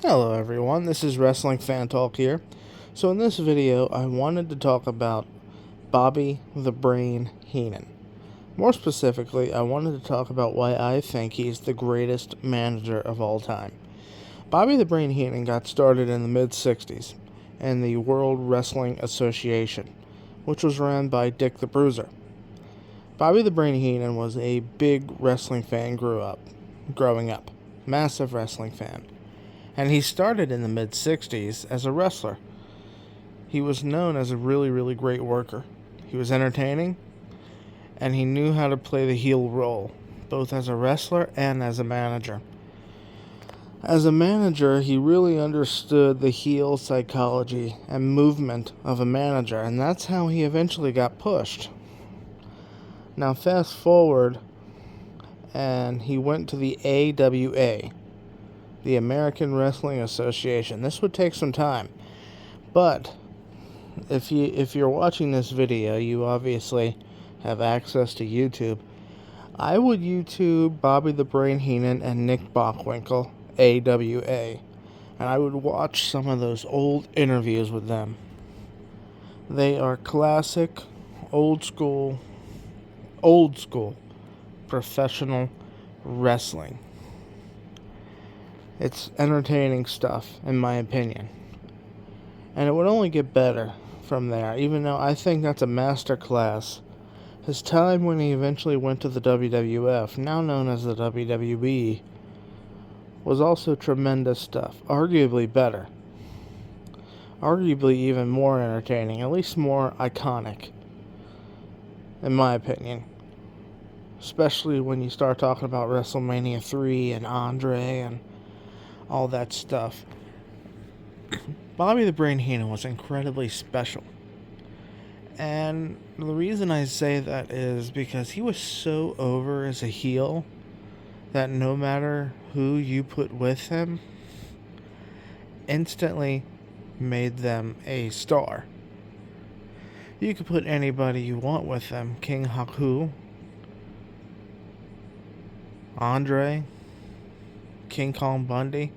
Hello everyone, this is Wrestling Fan Talk here. So in this video, I wanted to talk about Bobby the Brain Heenan. More specifically, I wanted to talk about why I think he's the greatest manager of all time. Bobby the Brain Heenan got started in the mid-60s in the World Wrestling Association, which was ran by Dick the Bruiser. Bobby the Brain Heenan was a big wrestling fan growing up. Massive wrestling fan. And he started in the mid-60s as a wrestler. He was known as a really, really great worker. He was entertaining, and he knew how to play the heel role, both as a wrestler and as a manager. As a manager, he really understood the heel psychology and movement of a manager, and that's how he eventually got pushed. Now, fast forward, and he went to the AWA, the American Wrestling Association. This would take some time, but if you're watching this video, you obviously have access to YouTube. I would YouTube Bobby the Brain Heenan and Nick Bockwinkel, AWA, and I would watch some of those old interviews with them. They are classic, old school professional wrestling. It's entertaining stuff, in my opinion. And it would only get better from there, even though I think that's a master class. His time when he eventually went to the WWF, now known as the WWE, was also tremendous stuff. Arguably better. Arguably even more entertaining, at least more iconic, in my opinion. Especially when you start talking about WrestleMania 3 and Andre and all that stuff. Bobby the Brain Heenan was incredibly special. And the reason I say that is because he was so over as a heel that no matter who you put with him, instantly made them a star. You could put anybody you want with them. King Haku, Andre, King Kong Bundy,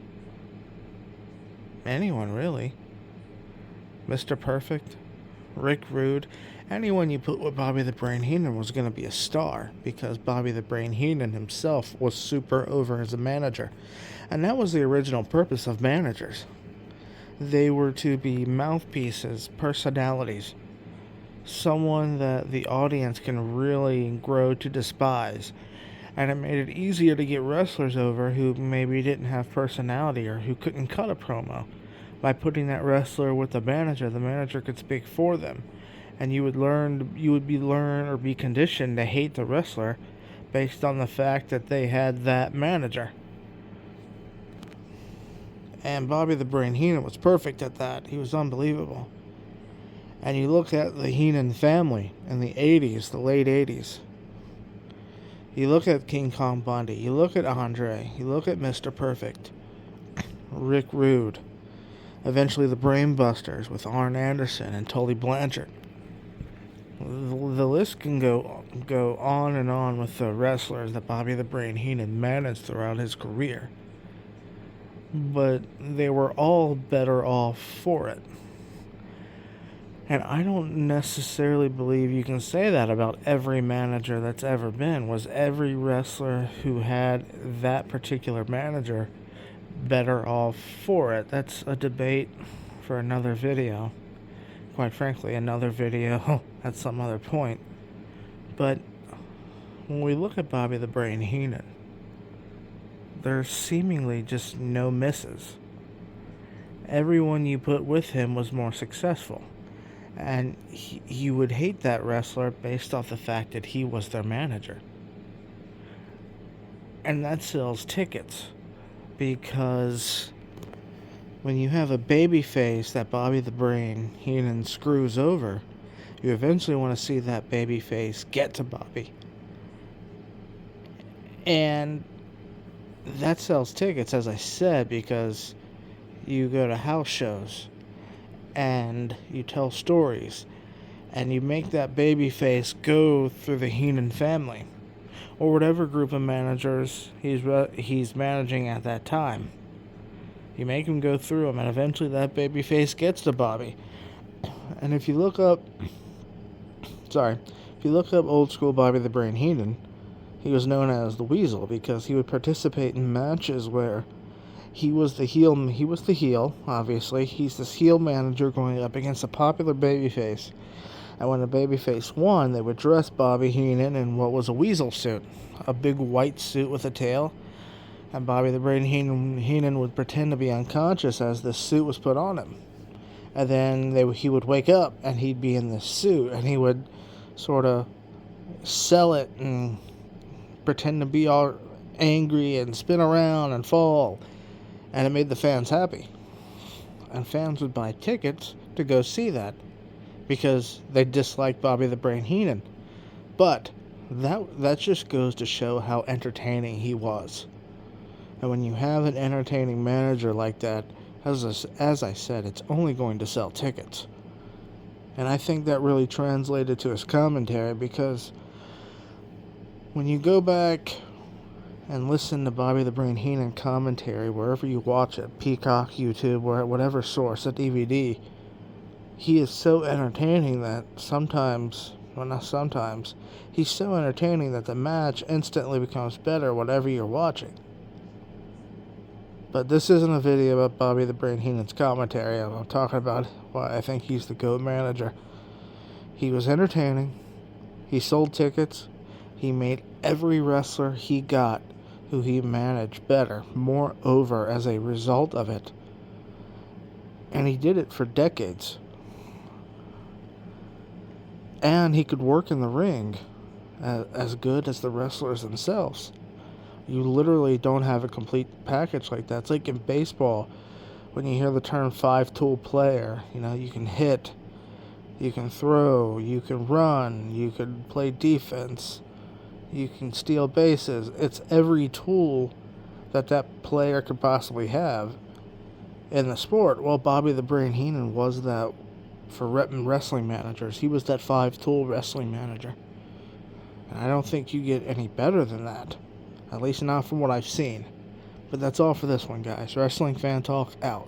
anyone really. Mr. Perfect, Rick Rude, anyone you put with Bobby the Brain Heenan was going to be a star because Bobby the Brain Heenan himself was super over as a manager. And that was the original purpose of managers. They were to be mouthpieces, personalities, someone that the audience can really grow to despise. And it made it easier to get wrestlers over who maybe didn't have personality or who couldn't cut a promo. By putting that wrestler with the manager could speak for them. And you would be conditioned to hate the wrestler based on the fact that they had that manager. And Bobby the Brain Heenan was perfect at that. He was unbelievable. And you look at the Heenan family in the 80s, the late 80s. You look at King Kong Bundy, you look at Andre, you look at Mr. Perfect, Rick Rude, eventually the Brain Busters with Arn Anderson and Tully Blanchard. The list can go on and on with the wrestlers that Bobby the Brain Heenan managed throughout his career. But they were all better off for it. And I don't necessarily believe you can say that about every manager that's ever been. Was every wrestler who had that particular manager better off for it? That's a debate for another video. Quite frankly, another video at some other point. But when we look at Bobby the Brain Heenan, there's seemingly just no misses. Everyone you put with him was more successful. And you would hate that wrestler based off the fact that he was their manager. And that sells tickets. Because when you have a baby face that Bobby the Brain Heenan screws over, you eventually want to see that baby face get to Bobby. And that sells tickets, as I said, because you go to house shows and you tell stories, and you make that baby face go through the Heenan family, or whatever group of managers he's managing at that time. You make him go through them, and eventually that babyface gets to Bobby. And if you look up, old school Bobby the Brain Heenan, he was known as the Weasel because he would participate in matches where he was the heel. He was the heel, obviously. He's this heel manager going up against a popular babyface. And when the babyface won, they would dress Bobby Heenan in what was a weasel suit, a big white suit with a tail. And Bobby the Brain Heenan would pretend to be unconscious as this suit was put on him. And then he would wake up and he'd be in this suit, and he would sort of sell it and pretend to be all angry and spin around and fall. And it made the fans happy. And fans would buy tickets to go see that because they disliked Bobby the Brain Heenan. But that just goes to show how entertaining he was. And when you have an entertaining manager like that, as I said, it's only going to sell tickets. And I think that really translated to his commentary, because when you go back and listen to Bobby the Brain Heenan commentary, wherever you watch it, Peacock, YouTube, or whatever source, a DVD, he is so entertaining that he's so entertaining that the match instantly becomes better whatever you're watching. But this isn't a video about Bobby the Brain Heenan's commentary. I'm talking about why I think he's the GOAT manager. He was entertaining. He sold tickets. He made every wrestler he got, who he managed, better, more over as a result of it. And he did it for decades. And he could work in the ring as good as the wrestlers themselves. You literally don't have a complete package like that. It's like in baseball, when you hear the term five-tool player, you can hit, you can throw, you can run, you can play defense, you can steal bases. It's every tool that player could possibly have in the sport. Well, Bobby the Brain Heenan was that for wrestling managers. He was that five-tool wrestling manager. And I don't think you get any better than that. At least not from what I've seen. But that's all for this one, guys. Wrestling Fan Talk out.